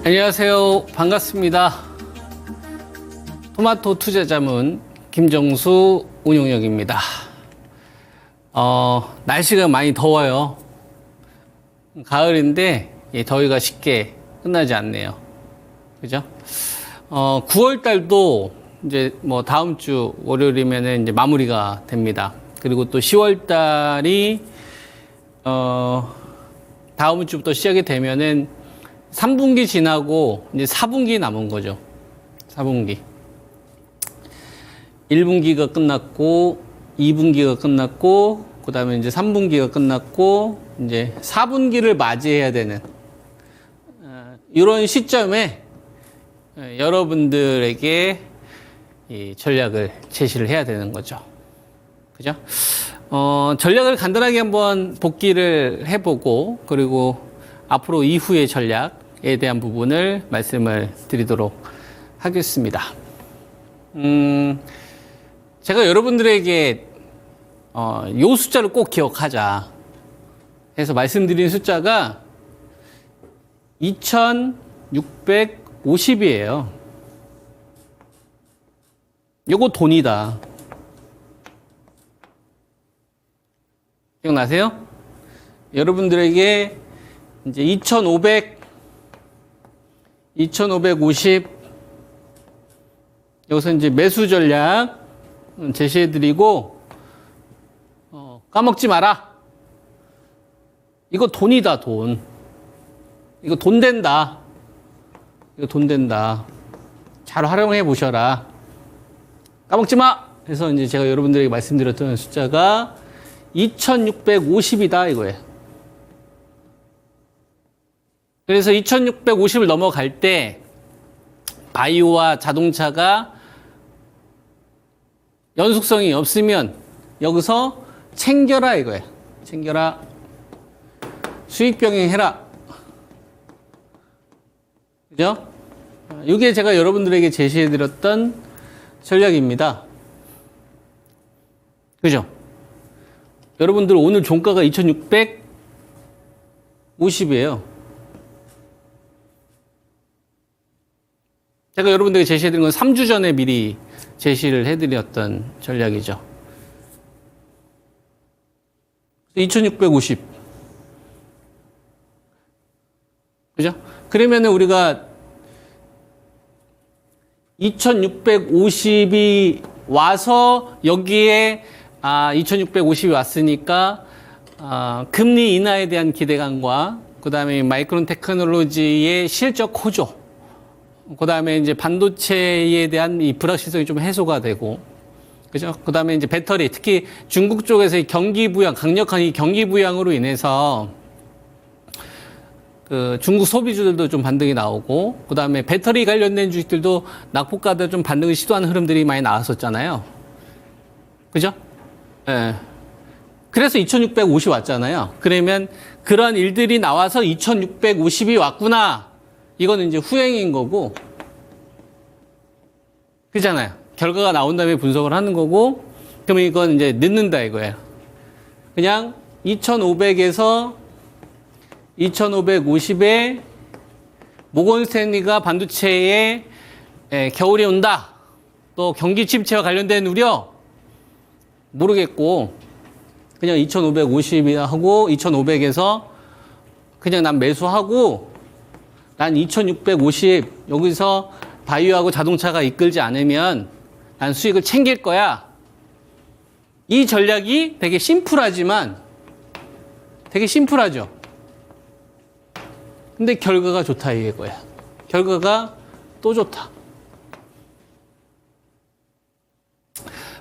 안녕하세요. 반갑습니다. 토마토 투자자문 김정수 운용역입니다. 날씨가 많이 더워요. 가을인데 이 더위가 쉽게 끝나지 않네요. 그죠? 9월 달도 이제 뭐 다음 주 월요일이면은 이제 마무리가 됩니다. 그리고 또 10월 달이 다음 주부터 시작이 되면은 3분기 지나고 이제 4분기 남은 거죠. 4분기. 1분기가 끝났고 2분기가 끝났고 그다음에 이제 3분기가 끝났고 이제 4분기를 맞이해야 되는 이런 시점에 여러분들에게 이 전략을 제시를 해야 되는 거죠. 그죠? 전략을 간단하게 한번 복기를 해보고 그리고 앞으로 이후의 전략에 대한 부분을 말씀을 드리도록 하겠습니다. 제가 여러분들에게 요 숫자를 꼭 기억하자 해서 말씀드린 숫자가 2650이에요. 요거 돈이다. 기억나세요? 여러분들에게 이제 2550 여기서 이제 매수 전략 제시해드리고 까먹지 마라. 이거 돈이다, 돈. 이거 돈 된다. 이거 돈 된다. 잘 활용해 보셔라. 까먹지 마. 그래서 이제 제가 여러분들에게 말씀드렸던 숫자가 2650이다 이거예요. 그래서 2650을 넘어갈 때 바이오와 자동차가 연속성이 없으면 여기서 챙겨라 이거예요. 챙겨라. 수익 병행해라. 그죠? 이게 제가 여러분들에게 제시해드렸던 전략입니다. 그죠? 여러분들 오늘 종가가 2650이에요. 제가 여러분들에게 제시해드린 건 3주 전에 미리 제시를 해드렸던 전략이죠. 2650. 그죠? 그러면은 우리가 2650이 와서 여기에 2650이 왔으니까 금리 인하에 대한 기대감과 그 다음에 마이크론 테크놀로지의 실적 호조 그 다음에 이제 반도체에 대한 이 불확실성이 좀 해소가 되고, 그죠? 그 다음에 이제 배터리, 특히 중국 쪽에서의 경기 부양, 강력한 이 경기 부양으로 인해서 그 중국 소비주들도 좀 반등이 나오고, 그 다음에 배터리 관련된 주식들도 낙폭가다 좀 반등을 시도하는 흐름들이 많이 나왔었잖아요. 그죠? 예. 그래서 2650 왔잖아요. 그러면 그런 일들이 나와서 2650이 왔구나. 이거는 이제 후행인 거고, 그잖아요. 결과가 나온 다음에 분석을 하는 거고, 그러면 이건 이제 늦는다 이거예요. 그냥 2500에서 2550에 모건스탠리가 반도체에 겨울이 온다. 또 경기 침체와 관련된 우려 모르겠고, 그냥 2550하고 2500에서 그냥 난 매수하고 난 2650 여기서 바이오하고 자동차가 이끌지 않으면 난 수익을 챙길 거야. 이 전략이 되게 심플하지만 되게 심플하죠. 근데 결과가 좋다 이거야. 결과가 또 좋다.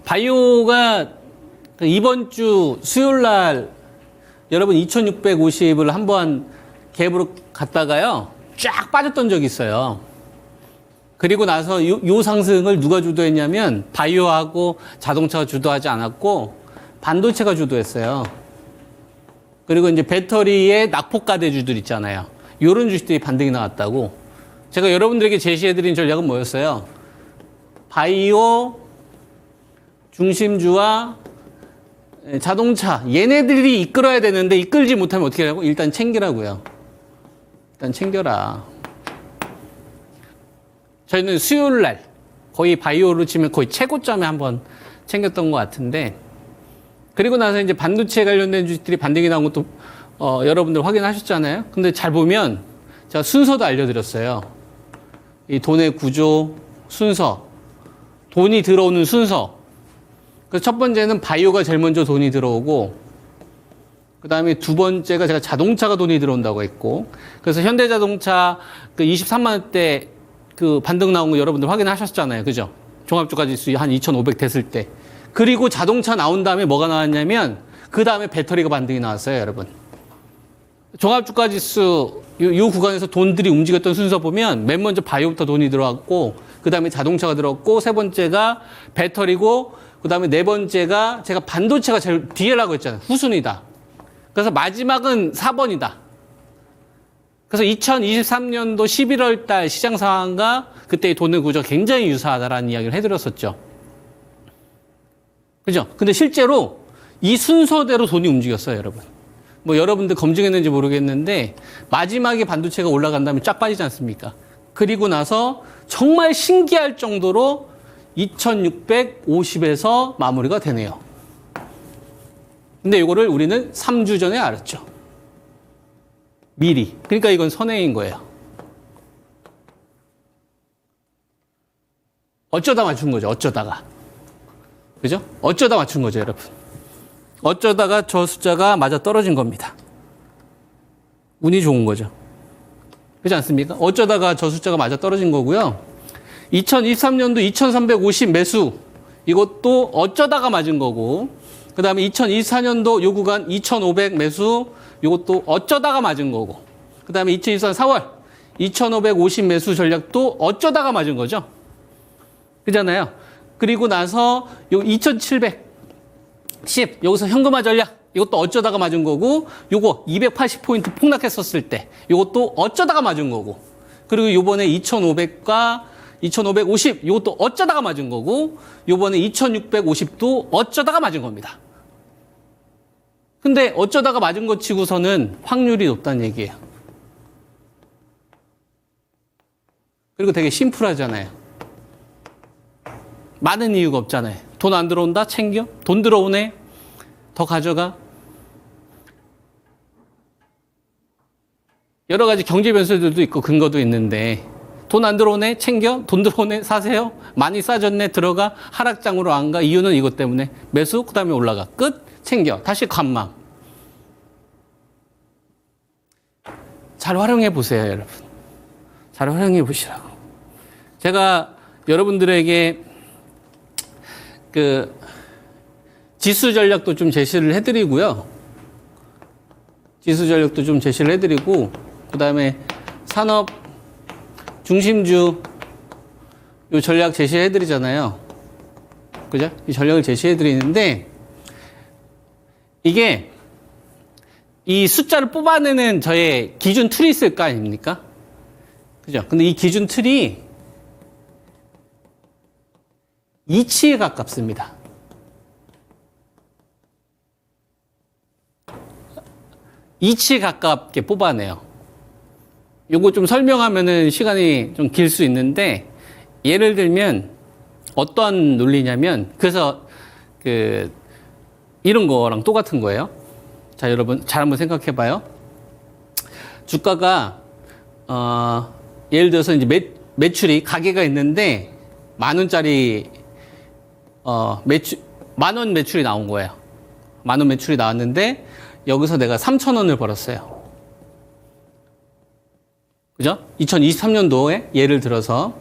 바이오가 이번 주 수요일 날 여러분 2650을 한번 갭으로 갔다가요. 쫙 빠졌던 적이 있어요. 그리고 나서 요 상승을 누가 주도했냐면 바이오하고 자동차가 주도하지 않았고 반도체가 주도했어요. 그리고 이제 배터리의 낙폭가대주들 있잖아요. 요런 주식들이 반등이 나왔다고. 제가 여러분들에게 제시해드린 전략은 뭐였어요? 바이오 중심주와 자동차 얘네들이 이끌어야 되는데 이끌지 못하면 어떻게 하라고? 일단 챙기라고요. 일단 챙겨라. 저희는 수요일 날 거의 바이오로 치면 거의 최고점에 한번 챙겼던 것 같은데, 그리고 나서 이제 반도체 관련된 주식들이 반등이 나온 것도 여러분들 확인하셨잖아요. 근데 잘 보면 제가 순서도 알려드렸어요. 이 돈의 구조, 순서, 돈이 들어오는 순서. 그래서 첫 번째는 바이오가 제일 먼저 돈이 들어오고, 그 다음에 두 번째가 제가 자동차가 돈이 들어온다고 했고, 그래서 현대자동차 그 23만 원대 그 반등 나온 거 여러분들 확인하셨잖아요. 그죠? 종합주가지수 한 2,500 됐을 때. 그리고 자동차 나온 다음에 뭐가 나왔냐면, 그 다음에 배터리가 반등이 나왔어요, 여러분. 종합주가지수 요 구간에서 돈들이 움직였던 순서 보면 맨 먼저 바이오부터 돈이 들어왔고, 그 다음에 자동차가 들어왔고, 세 번째가 배터리고, 그 다음에 네 번째가 제가 반도체가 제일 뒤에라고 했잖아요. 후순위다. 그래서 마지막은 4번이다. 그래서 2023년도 11월 달 시장 상황과 그때의 돈의 구조가 굉장히 유사하다라는 이야기를 해드렸었죠. 그죠? 근데 실제로 이 순서대로 돈이 움직였어요, 여러분. 뭐 여러분들 검증했는지 모르겠는데 마지막에 반도체가 올라간 다음에 쫙 빠지지 않습니까? 그리고 나서 정말 신기할 정도로 2650에서 마무리가 되네요. 근데 이거를 우리는 3주 전에 알았죠. 미리. 그러니까 이건 선행인 거예요. 어쩌다 맞춘 거죠. 어쩌다가. 그죠? 어쩌다 맞춘 거죠, 여러분. 어쩌다가 저 숫자가 맞아 떨어진 겁니다. 운이 좋은 거죠. 그렇지 않습니까? 어쩌다가 저 숫자가 맞아 떨어진 거고요. 2023년도 2350 매수. 이것도 어쩌다가 맞은 거고, 그 다음에 2024년도 요 구간 2500 매수, 이것도 어쩌다가 맞은 거고, 그 다음에 2024년 4월 2550 매수 전략도 어쩌다가 맞은 거죠. 그잖아요. 그리고 나서 요 2710, 여기서 현금화 전략, 이것도 어쩌다가 맞은 거고, 요거 280포인트 폭락했었을 때, 이것도 어쩌다가 맞은 거고, 그리고 요번에 2500과 2550, 이것도 어쩌다가 맞은 거고, 요번에 2650도 어쩌다가 맞은 겁니다. 근데 어쩌다가 맞은 것 치고서는 확률이 높다는 얘기예요. 그리고 되게 심플하잖아요. 많은 이유가 없잖아요. 돈 안 들어온다? 챙겨. 돈 들어오네? 더 가져가. 여러 가지 경제 변수들도 있고 근거도 있는데, 돈 안 들어오네? 챙겨. 돈 들어오네? 사세요. 많이 싸졌네? 들어가. 하락장으로 안 가. 이유는 이것 때문에. 매수, 그 다음에 올라가. 끝. 챙겨. 다시 관망. 잘 활용해 보세요, 여러분. 잘 활용해 보시라고. 제가 여러분들에게 그 지수 전략도 좀 제시를 해드리고요. 지수 전략도 좀 제시를 해드리고, 그 다음에 산업 중심주 요 전략 제시해드리잖아요. 그죠? 이 전략을 제시해드리는데, 이게 이 숫자를 뽑아내는 저의 기준 툴이 있을 거 아닙니까? 그죠? 근데 이 기준 툴이 이치에 가깝습니다. 이치에 가깝게 뽑아내요. 요거 좀 설명하면은 시간이 좀 길 수 있는데, 예를 들면 어떠한 논리냐면, 그래서 이런 거랑 똑같은 거예요. 자, 여러분 잘 한번 생각해 봐요. 주가가 예를 들어서 이제 매출이 가게가 있는데 10,000원짜리 만원 매출이 나온 거예요. 10,000원 매출이 나왔는데 여기서 내가 3,000원을 벌었어요. 그죠? 2023년도에 예를 들어서.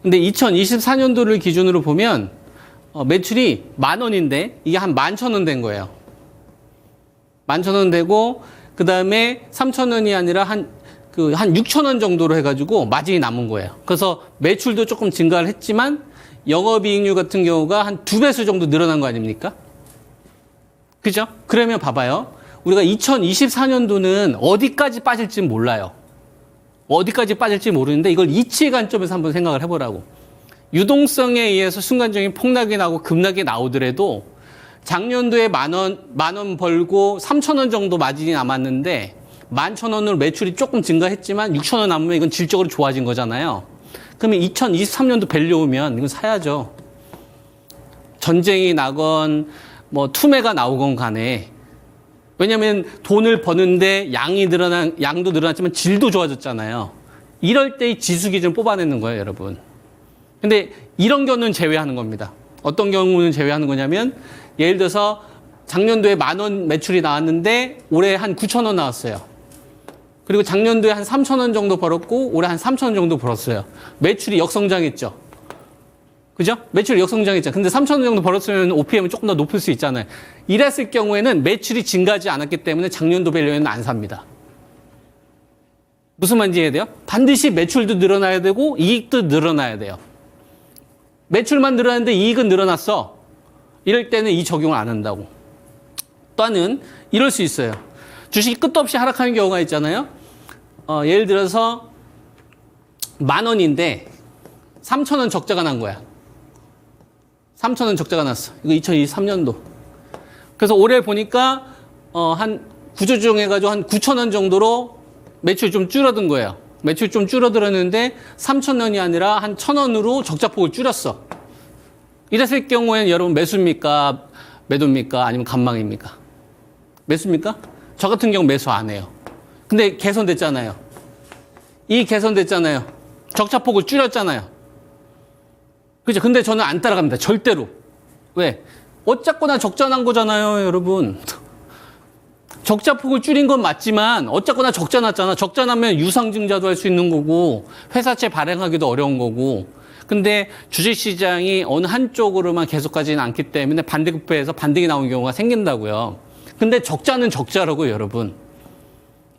근데 2024년도를 기준으로 보면 매출이 10,000원인데 이게 한 11,000원 된 거예요. 11,000원 되고, 그 다음에 3,000원이 아니라 한 6,000원 정도로 해가지고 마진이 남은 거예요. 그래서 매출도 조금 증가를 했지만 영업이익률 같은 경우가 한 2배수 정도 늘어난 거 아닙니까? 그죠? 그러면 봐봐요. 우리가 2024년도는 어디까지 빠질지 몰라요. 어디까지 빠질지 모르는데 이걸 이치의 관점에서 한번 생각을 해보라고. 유동성에 의해서 순간적인 폭락이 나고 급락이 나오더라도 작년도에 만 원 벌고 3,000원 정도 마진이 남았는데 11,000원으로 매출이 조금 증가했지만 6,000원 남으면 이건 질적으로 좋아진 거잖아요. 그러면 2023년도 밸류 오면 이건 사야죠. 전쟁이 나건 뭐 투매가 나오건 간에. 왜냐하면 돈을 버는데 양도 늘어났지만 질도 좋아졌잖아요. 이럴 때 이 지수 기준을 뽑아내는 거예요, 여러분. 근데 이런 경우는 제외하는 겁니다. 어떤 경우는 제외하는 거냐면 예를 들어서 작년도에 10,000원 매출이 나왔는데 올해 한 9,000원 나왔어요. 그리고 작년도에 한 3,000원 정도 벌었고 올해 한 3,000원 정도 벌었어요. 매출이 역성장했죠. 그죠? 매출이 역성장했죠. 근데 3,000원 정도 벌었으면 OPM은 조금 더 높을 수 있잖아요. 이랬을 경우에는 매출이 증가하지 않았기 때문에 작년도 밸류에는 안 삽니다. 무슨 말인지 이해돼요? 반드시 매출도 늘어나야 되고 이익도 늘어나야 돼요. 매출만 늘어났는데 이익은 늘어났어. 이럴 때는 이 적용을 안 한다고. 또는 이럴 수 있어요. 주식이 끝도 없이 하락하는 경우가 있잖아요. 예를 들어서 10,000원인데 3,000원 적자가 난 거야. 3,000원 적자가 났어. 이거 2023년도. 그래서 올해 보니까 한 구조조정해가지고 한 9,000원 정도로 매출이 좀 줄어든 거예요. 매출이 좀 줄어들었는데 3,000원이 아니라 한 1,000원으로 적자폭을 줄였어. 이랬을 경우에는 여러분 매수입니까? 매도입니까? 아니면 간망입니까? 매수입니까? 저 같은 경우 매수 안 해요. 근데 개선됐잖아요. 이 개선됐잖아요. 적자폭을 줄였잖아요. 그죠? 근데 저는 안 따라갑니다. 절대로. 왜? 어쨌거나 적자 난 거잖아요, 여러분. 적자폭을 줄인 건 맞지만 어쨌거나 적자 났잖아. 적자 나면 유상증자도 할 수 있는 거고 회사채 발행하기도 어려운 거고. 근데 주식시장이 어느 한쪽으로만 계속 가지는 않기 때문에 반대급부에서 반등이 나오는 경우가 생긴다고요. 근데 적자는 적자라고요, 여러분.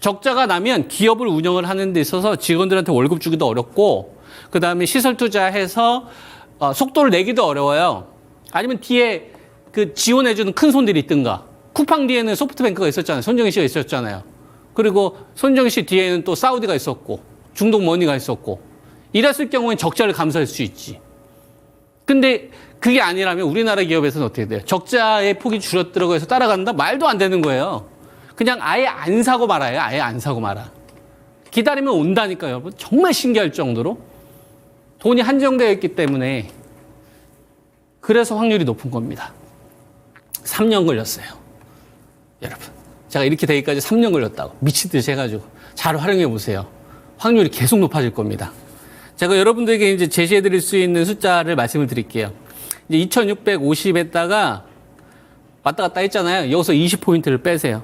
적자가 나면 기업을 운영을 하는 데 있어서 직원들한테 월급 주기도 어렵고 그다음에 시설 투자해서 속도를 내기도 어려워요. 아니면 뒤에 그 지원해주는 큰 손들이 있든가. 쿠팡 뒤에는 소프트뱅크가 있었잖아요. 손정희 씨가 있었잖아요. 그리고 손정희 씨 뒤에는 또 사우디가 있었고 중동머니가 있었고 이랬을 경우엔 적자를 감수할 수 있지. 근데 그게 아니라면 우리나라 기업에서는 어떻게 돼요? 적자의 폭이 줄었더라고 해서 따라간다? 말도 안 되는 거예요. 그냥 아예 안 사고 말아요. 아예 안 사고 말아. 기다리면 온다니까요, 여러분. 정말 신기할 정도로. 돈이 한정되어 있기 때문에 그래서 확률이 높은 겁니다. 3년 걸렸어요. 여러분. 제가 이렇게 되기까지 3년 걸렸다고. 미친 듯이 해가지고. 잘 활용해 보세요. 확률이 계속 높아질 겁니다. 제가 여러분들에게 이제 제시해 드릴 수 있는 숫자를 말씀을 드릴게요. 이제 2650에다가 왔다 갔다 했잖아요. 여기서 20포인트를 빼세요.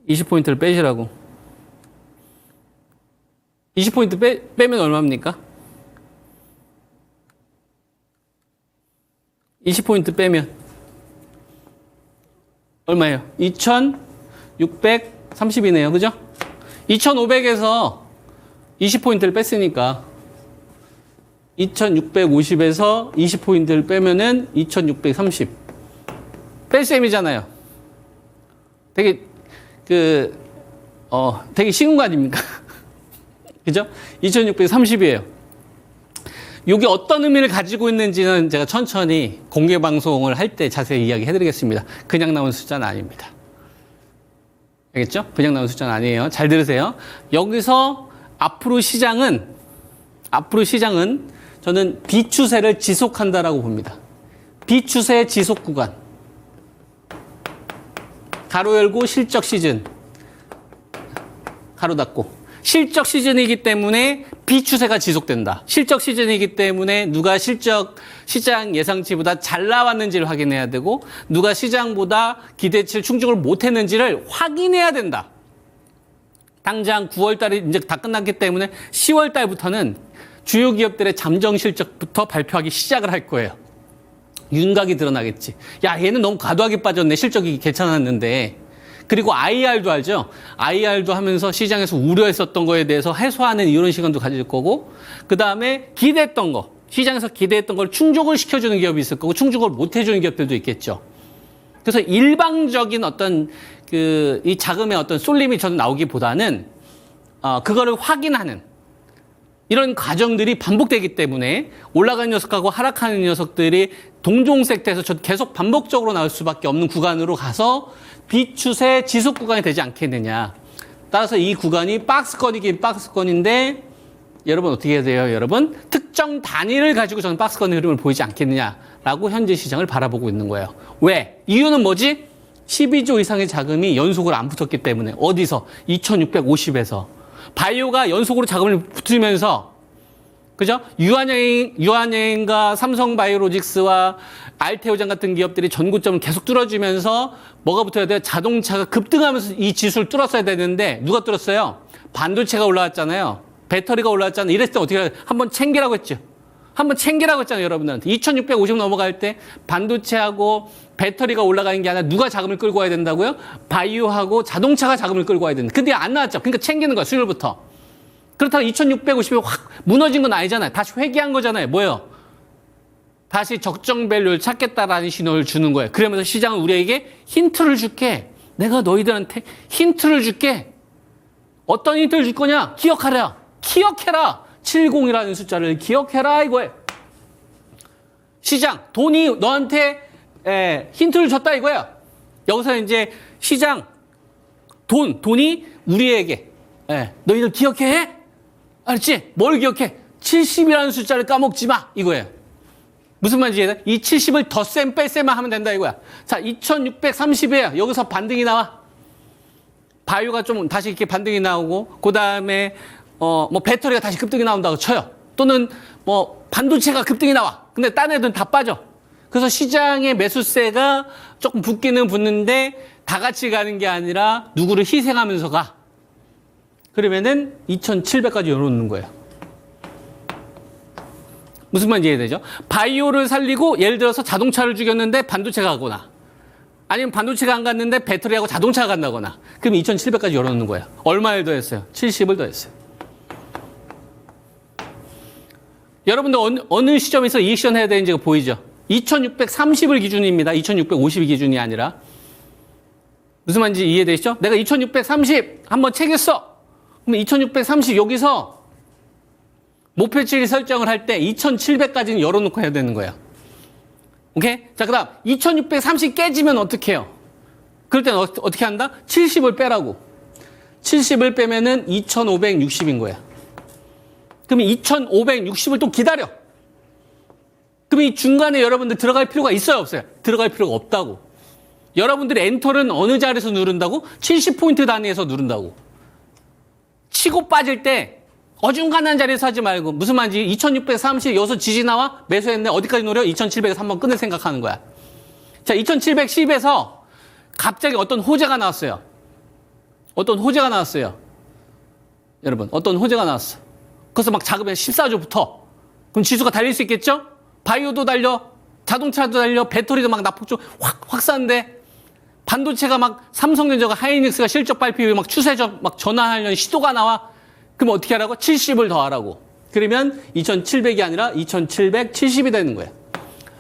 20포인트를 빼시라고. 20포인트 빼면 얼마입니까? 20포인트 빼면 얼마예요? 2630이네요. 그죠? 2500에서 20포인트를 뺐으니까 2650에서 20포인트를 빼면은 2630. 뺄셈이잖아요. 되게 되게 쉬운 거 아닙니까? 그죠? 2630이에요. 이게 어떤 의미를 가지고 있는지는 제가 천천히 공개 방송을 할 때 자세히 이야기해 드리겠습니다. 그냥 나온 숫자는 아닙니다. 알겠죠? 그냥 나온 숫자는 아니에요. 잘 들으세요. 여기서 앞으로 시장은 저는 비추세를 지속한다라고 봅니다. 비추세 지속 구간. 가로 열고 실적 시즌. 가로 닫고. 실적 시즌이기 때문에 비추세가 지속된다. 실적 시즌이기 때문에 누가 실적 시장 예상치보다 잘 나왔는지를 확인해야 되고 누가 시장보다 기대치를 충족을 못했는지를 확인해야 된다. 당장 9월 달이 이제 다 끝났기 때문에 10월 달부터는 주요 기업들의 잠정 실적부터 발표하기 시작을 할 거예요. 윤곽이 드러나겠지. 야, 얘는 너무 과도하게 빠졌네. 실적이 괜찮았는데. 그리고 IR도 알죠? IR도 하면서 시장에서 우려했었던 거에 대해서 해소하는 이런 시간도 가질 거고, 그 다음에 기대했던 거, 시장에서 기대했던 걸 충족을 시켜주는 기업이 있을 거고, 충족을 못 해주는 기업들도 있겠죠. 그래서 일방적인 어떤 이 자금의 어떤 쏠림이 저는 나오기보다는, 그거를 확인하는 이런 과정들이 반복되기 때문에 올라가는 녀석하고 하락하는 녀석들이 동종섹터에서 계속 반복적으로 나올 수밖에 없는 구간으로 가서 비추세 지속 구간이 되지 않겠느냐. 따라서 이 구간이 박스권이긴 박스권인데 여러분 어떻게 해야 돼요? 여러분 특정 단위를 가지고 저는 박스권의 흐름을 보이지 않겠느냐라고 현재 시장을 바라보고 있는 거예요. 왜? 이유는 뭐지? 12조 이상의 자금이 연속으로 안 붙었기 때문에. 어디서? 2650에서. 바이오가 연속으로 자금을 붙으면서, 그죠? 유한여행과 삼성바이오로직스와 알테오장 같은 기업들이 전고점을 계속 뚫어주면서 뭐가 붙어야 돼요? 자동차가 급등하면서 이 지수를 뚫었어야 되는데 누가 뚫었어요? 반도체가 올라왔잖아요. 배터리가 올라왔잖아요. 이랬을 때 어떻게 해야 돼요? 한번 챙기라고 했죠. 한번 챙기라고 했잖아요, 여러분들한테. 2650 넘어갈 때 반도체하고 배터리가 올라가는 게 아니라 누가 자금을 끌고 와야 된다고요? 바이오하고 자동차가 자금을 끌고 와야 된다. 근데 안 나왔죠. 그러니까 챙기는 거야, 수요일부터. 그렇다고 2650이 확 무너진 건 아니잖아요. 다시 회귀한 거잖아요. 뭐예요? 다시 적정 밸류를 찾겠다라는 신호를 주는 거예요. 그러면서 시장은 우리에게 힌트를 줄게. 내가 너희들한테 힌트를 줄게. 어떤 힌트를 줄 거냐? 기억하라. 기억해라. 70이라는 숫자를 기억해라 이거예요. 시장, 돈이 너한테 힌트를 줬다 이거야. 여기서 이제 시장, 돈이 우리에게 너희들 기억해? 알았지? 뭘 기억해? 70이라는 숫자를 까먹지 마 이거예요. 무슨 말인지 이해돼? 이 70을 덧셈 뺄셈만 하면 된다 이거야. 자, 2630이에요. 여기서 반등이 나와. 바이오가 좀 다시 이렇게 반등이 나오고, 그 다음에 뭐 배터리가 다시 급등이 나온다고 쳐요. 또는 뭐 반도체가 급등이 나와. 근데 딴 애들은 다 빠져. 그래서 시장의 매수세가 조금 붙기는 붙는데 다 같이 가는 게 아니라 누구를 희생하면서 가. 그러면은 2700까지 열어놓는 거예요. 무슨 말인지 이해되죠? 바이오를 살리고 예를 들어서 자동차를 죽였는데 반도체가 가거나, 아니면 반도체가 안 갔는데 배터리하고 자동차가 간다거나, 그럼 2700까지 열어놓는 거예요. 얼마를 더했어요? 70을 더했어요. 여러분들 어느 시점에서 리액션 해야 되는지가 보이죠? 2630을 기준입니다. 2650이 기준이 아니라. 무슨 말인지 이해되시죠? 내가 2630 한번 채겼어. 그럼 2630 여기서 목표치를 설정을 할 때 2700까지는 열어놓고 해야 되는 거예요. 오케이? 자, 그 다음 2630 깨지면 어떻게 해요? 그럴 때는 어떻게 한다? 70을 빼라고. 70을 빼면은 2560인 거야. 그럼 2560을 또 기다려. 그럼 이 중간에 여러분들 들어갈 필요가 있어요, 없어요? 들어갈 필요가 없다고. 여러분들의 엔터는 어느 자리에서 누른다고? 70포인트 단위에서 누른다고. 치고 빠질 때 어중간한 자리에서 하지 말고, 무슨 말인지 2630 여기서 지지 나와? 매수했는데 어디까지 노려? 2700에서 한번 끊을 생각하는 거야. 자, 2710에서 갑자기 어떤 호재가 나왔어요. 어떤 호재가 나왔어요. 여러분, 어떤 호재가 나왔어. 그래서 막 자금에 14조 붙어. 그럼 지수가 달릴 수 있겠죠? 바이오도 달려, 자동차도 달려, 배터리도 막 낙폭조 확 쌌는데, 반도체가 막 삼성전자가 하이닉스가 실적 발표 후에 막 추세적 막 전환하려는 시도가 나와. 그럼 어떻게 하라고? 70을 더하라고. 그러면 2700이 아니라 2770이 되는 거예요.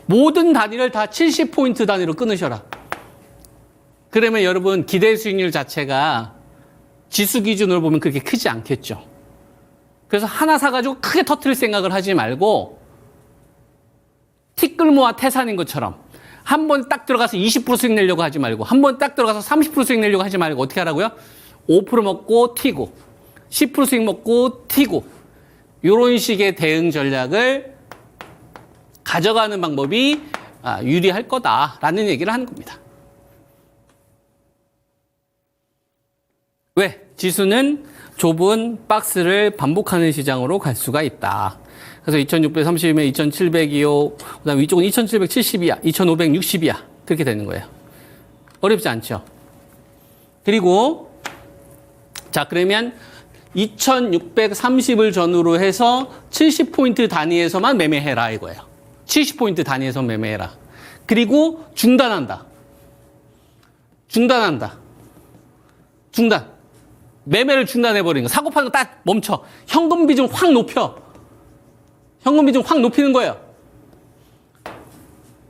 모든 단위를 다 70포인트 단위로 끊으셔라. 그러면 여러분 기대 수익률 자체가 지수 기준으로 보면 그렇게 크지 않겠죠. 그래서 하나 사가지고 크게 터뜨릴 생각을 하지 말고, 티끌모아 태산인 것처럼 한 번 딱 들어가서 20% 수익 내려고 하지 말고, 한 번 딱 들어가서 30% 수익 내려고 하지 말고 어떻게 하라고요? 5% 먹고 튀고 10% 수익 먹고 튀고, 이런 식의 대응 전략을 가져가는 방법이 유리할 거다라는 얘기를 하는 겁니다. 왜? 지수는 좁은 박스를 반복하는 시장으로 갈 수가 있다. 그래서 2630이면 2700이요. 그 다음에 이쪽은 2770이야. 2560이야. 그렇게 되는 거예요. 어렵지 않죠? 그리고, 자, 그러면 2630을 전후로 해서 70포인트 단위에서만 매매해라 이거예요. 70포인트 단위에서 매매해라. 그리고 중단한다. 중단. 매매를 중단해버리는 거. 사고 파는 거 딱 멈춰. 현금 비중 확 높여. 현금 비중 확 높이는 거예요.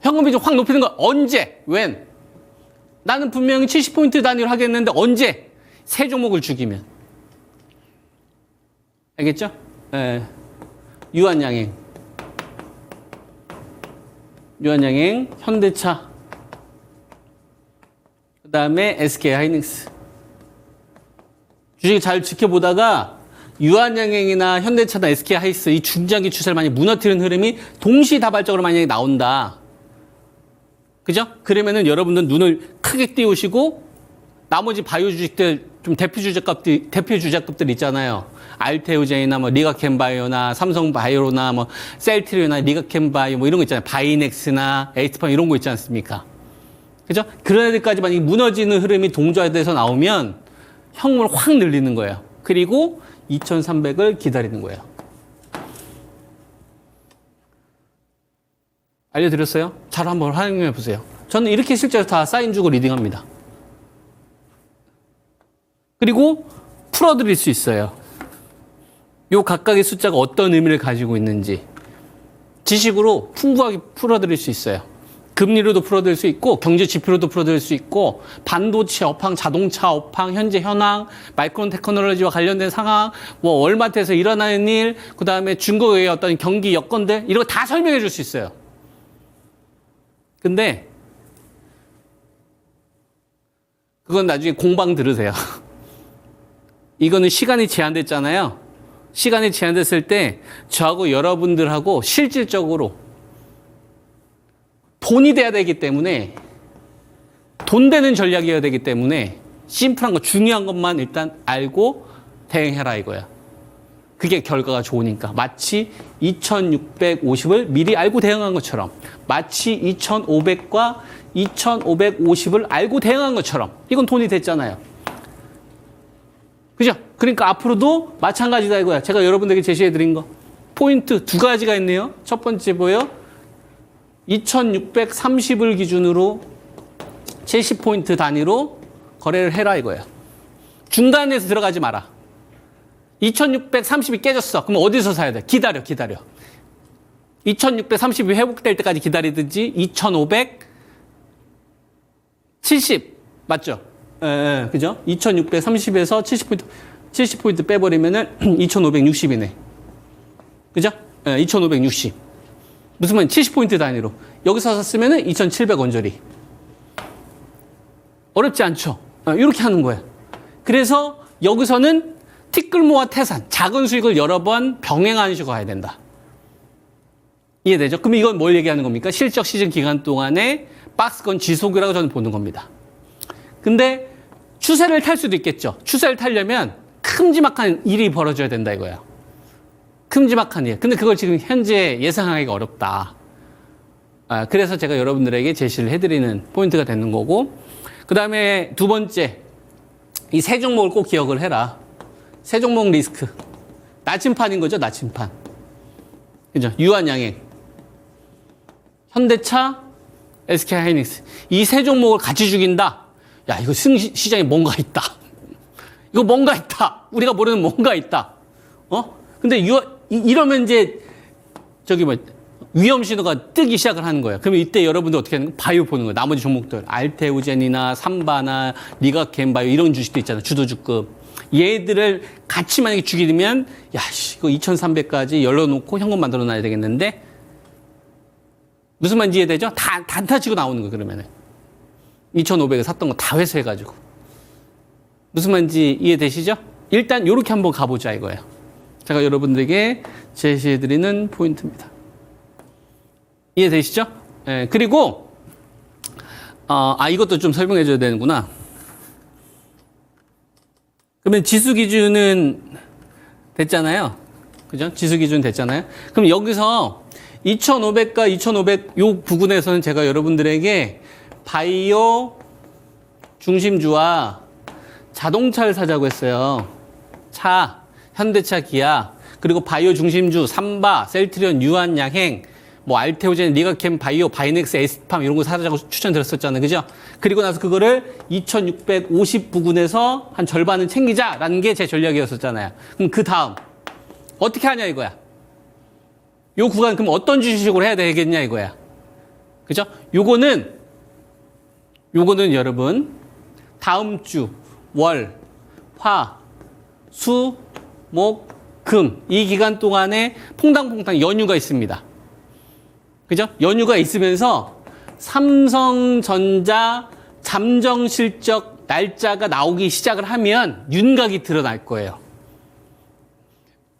현금 비중 확 높이는 거. 언제? when? 나는 분명히 70포인트 단위로 하겠는데 언제? 세 종목을 죽이면. 알겠죠? 예. 유한양행, 현대차, 그 다음에 SK 하이닉스. 주식 잘 지켜보다가 유한양행이나 현대차나 SK하이닉스 이 중장기 추세를 많이 무너뜨리는 흐름이 동시다발적으로 만약에 나온다. 그죠? 그러면은 여러분들 눈을 크게 띄우시고 나머지 바이오 주식들 좀 대표 주자급들 있잖아요. 알테오젠이나 뭐 리가켄바이오나 삼성바이오나 뭐 셀트리오나 리가켄바이오 뭐 이런 거 있잖아요. 바이넥스나 에이스팜 이런 거 있지 않습니까? 그죠? 그런 애들까지 만약에 무너지는 흐름이 동조화돼서 나오면 현금을 확 늘리는 거예요. 그리고 2300을 기다리는 거예요. 알려드렸어요? 잘 한번 활용해 보세요. 저는 이렇게 실제로 다 사인 주고 리딩합니다. 그리고 풀어드릴 수 있어요. 요 각각의 숫자가 어떤 의미를 가지고 있는지 지식으로 풍부하게 풀어드릴 수 있어요. 금리로도 풀어드릴 수 있고 경제 지표로도 풀어드릴 수 있고 반도체 업황, 자동차 업황, 현재 현황, 마이크론 테크놀로지와 관련된 상황, 뭐 월마트에서 일어나는 일, 그 다음에 중국의 어떤 경기 여건들 이런 거 다 설명해 줄 수 있어요. 근데 그건 나중에 공방 들으세요. 이거는 시간이 제한됐잖아요. 시간이 제한됐을 때 저하고 여러분들하고 실질적으로 돈이 돼야 되기 때문에 돈 되는 전략이어야 되기 때문에 심플한 거 중요한 것만 일단 알고 대응해라 이거야. 그게 결과가 좋으니까. 마치 2650을 미리 알고 대응한 것처럼 마치 2500과 2550을 알고 대응한 것처럼 이건 돈이 됐잖아요. 그죠? 그러니까 앞으로도 마찬가지다 이거야. 제가 여러분들에게 제시해드린 거. 포인트 두 가지가 있네요. 첫 번째 뭐예요? 2630을 기준으로 70포인트 단위로 거래를 해라 이거예요. 중간에서 들어가지 마라. 2630이 깨졌어. 그럼 어디서 사야 돼? 기다려. 2630이 회복될 때까지 기다리든지 2570 맞죠? 그죠? 2630에서 70포인트 빼버리면은 2560이네. 그죠? 2560. 무슨 말이야? 70포인트 단위로. 여기서 샀으면은 2700 언저리. 어렵지 않죠? 이렇게 하는 거예요. 그래서 여기서는 티끌모아 태산, 작은 수익을 여러 번 병행하시고 가야 된다. 이해되죠? 그럼 이건 뭘 얘기하는 겁니까? 실적 시즌 기간 동안에 박스권 지속이라고 저는 보는 겁니다. 근데 추세를 탈 수도 있겠죠. 추세를 타려면 큼지막한 일이 벌어져야 된다 이거예요. 큼지막한 일. 근데 그걸 지금 현재 예상하기가 어렵다. 그래서 제가 여러분들에게 제시를 해드리는 포인트가 되는 거고, 그 다음에 두 번째, 이 세 종목을 꼭 기억을 해라. 세 종목 리스크. 나침판인 거죠, 나침판. 그죠? 유한양행, 현대차, SK하이닉스. 이 세 종목을 같이 죽인다. 야, 이거 시장에 뭔가 있다. 이거 뭔가 있다. 우리가 모르는 뭔가 있다. 근데 이러면 이제 위험 신호가 뜨기 시작을 하는 거예요. 그러면 이때 여러분들 어떻게 하는 거예요? 바이오 보는 거예요. 나머지 종목들. 알테오젠이나 삼바나 리가켄바이오 이런 주식도 있잖아요. 주도주급. 얘들을 같이 만약에 죽이면 야, 이거 2300까지 열어놓고 현금 만들어 놔야 되겠는데 무슨 말인지 이해되죠? 다 단타 치고 나오는 거예요. 그러면은 2500에 샀던 거 다 회수해가지고. 무슨 말인지 이해되시죠? 일단 이렇게 한번 가보자 이거예요. 제가 여러분들에게 제시해드리는 포인트입니다. 이해되시죠? 예, 그리고 이것도 좀 설명해줘야 되는구나. 그러면 지수 기준은 됐잖아요. 그죠? 지수 기준 됐잖아요. 그럼 여기서 2500과 2500 요 부분에서는 제가 여러분들에게 바이오 중심주와 자동차를 사자고 했어요. 차, 현대차, 기아, 그리고 바이오 중심주, 삼바, 셀트리온, 유한양행, 뭐 알테오젠, 리가캠, 바이오, 바이넥스, 에스팜 이런 거 사자고 추천드렸었잖아요. 그죠? 그리고 나서 그거를 2650 부근에서 한 절반은 챙기자라는 게 제 전략이었었잖아요. 그럼 그 다음 어떻게 하냐 이거야. 요 구간 그럼 어떤 주식으로 해야 되겠냐 이거야. 그죠? 요거는 여러분 다음 주 월, 화, 수, 목, 금 이 기간 동안에 퐁당퐁당 연휴가 있습니다. 그죠? 연휴가 있으면서 삼성전자 잠정 실적 날짜가 나오기 시작을 하면 윤곽이 드러날 거예요.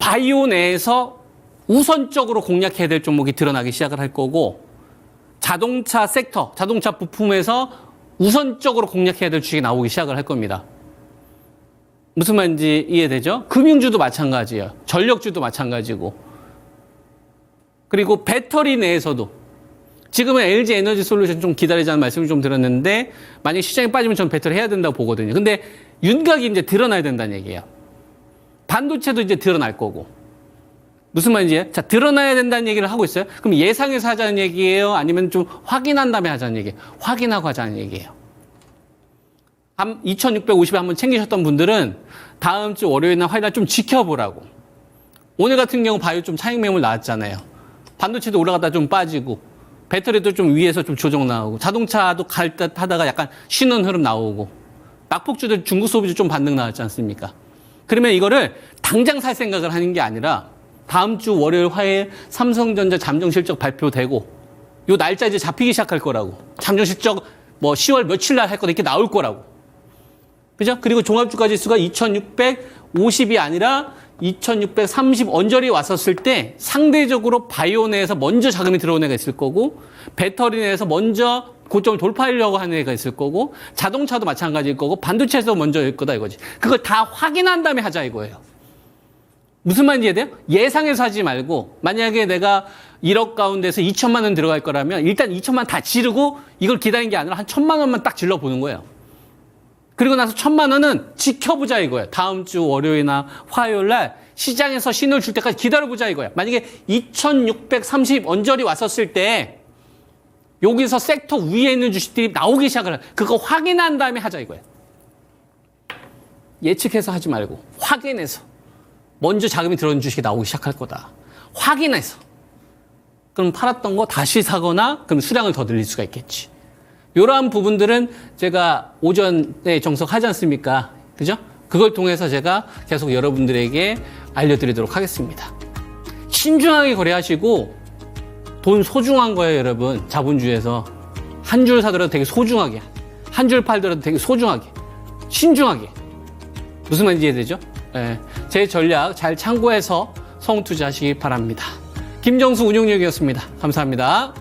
바이오 내에서 우선적으로 공략해야 될 종목이 드러나기 시작을 할 거고, 자동차 섹터, 자동차 부품에서 우선적으로 공략해야 될 주식이 나오기 시작을 할 겁니다. 무슨 말인지 이해되죠? 금융주도 마찬가지예요. 전력주도 마찬가지고. 그리고 배터리 내에서도 지금은 LG 에너지 솔루션 좀 기다리자는 말씀을 좀 드렸는데, 만약 시장에 빠지면 전 배터리 해야 된다고 보거든요. 근데 윤곽이 이제 드러나야 된다는 얘기예요. 반도체도 이제 드러날 거고. 무슨 말인지, 자, 드러나야 된다는 얘기를 하고 있어요. 그럼 예상해서 하자는 얘기예요? 아니면 좀 확인한 다음에 하자는 얘기예요? 확인하고 하자는 얘기예요. 2650에 한번 챙기셨던 분들은 다음 주 월요일이나 화요일날 좀 지켜보라고. 오늘 같은 경우 바이오 좀 차익 매물 나왔잖아요. 반도체도 올라갔다 좀 빠지고, 배터리도 좀 위에서 좀 조정 나오고, 자동차도 갈 듯 하다가 약간 쉬는 흐름 나오고, 낙폭주들 중국 소비주 좀 반등 나왔지 않습니까? 그러면 이거를 당장 살 생각을 하는 게 아니라 다음 주 월요일, 화요일 삼성전자 잠정 실적 발표되고, 요 날짜 이제 잡히기 시작할 거라고. 잠정 실적 뭐 10월 며칠 날 할 거다 이렇게 나올 거라고. 그죠? 그리고 종합주가 지수가 2650이 아니라 2630 언저리 왔었을 때 상대적으로 바이오 내에서 먼저 자금이 들어온 애가 있을 거고, 배터리 내에서 먼저 고점을 돌파하려고 하는 애가 있을 거고, 자동차도 마찬가지일 거고, 반도체에서 먼저일 거다 이거지. 그걸 다 확인한 다음에 하자 이거예요. 무슨 말인지 이해돼요? 예상해서 하지 말고, 만약에 내가 1억 가운데서 2천만 원 들어갈 거라면 일단 2천만 원 다 지르고 이걸 기다리는 게 아니라 한 1,000만 원만 딱 질러보는 거예요. 그리고 나서 1,000만 원은 지켜보자 이거예요. 다음 주 월요일이나 화요일 날 시장에서 신호를 줄 때까지 기다려보자 이거예요. 만약에 2630 언저리 왔었을 때 여기서 섹터 위에 있는 주식들이 나오기 시작을 해요. 그거 확인한 다음에 하자 이거예요. 예측해서 하지 말고 확인해서. 먼저 자금이 들어오는 주식이 나오기 시작할 거다. 확인해서. 그럼 팔았던 거 다시 사거나 그럼 수량을 더 늘릴 수가 있겠지. 이러한 부분들은 제가 오전에 정석하지 않습니까? 그죠? 그걸 통해서 제가 계속 여러분들에게 알려드리도록 하겠습니다. 신중하게 거래하시고 돈 소중한 거예요, 여러분. 자본주의에서. 한 줄 사더라도 되게 소중하게. 한 줄 팔더라도 되게 소중하게. 신중하게. 무슨 말인지 이해되죠? 네. 제 전략 잘 참고해서 성투자하시기 바랍니다. 김정수 운용력이었습니다. 감사합니다.